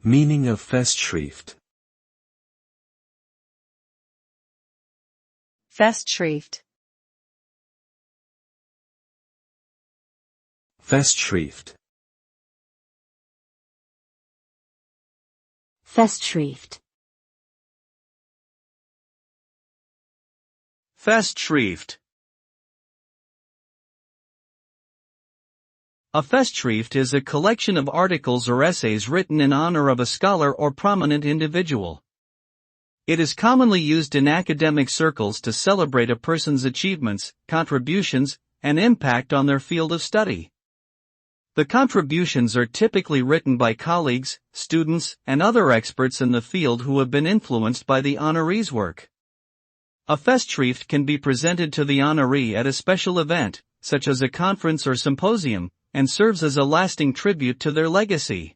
Meaning of Festschrift. Festschrift. Festschrift. Festschrift. Festschrift. A Festschrift is a collection of articles or essays written in honor of a scholar or prominent individual. It is commonly used in academic circles to celebrate a person's achievements, contributions, and impact on their field of study. The contributions are typically written by colleagues, students, and other experts in the field who have been influenced by the honoree's work. A Festschrift can be presented to the honoree at a special event, such as a conference or symposium, and serves as a lasting tribute to their legacy.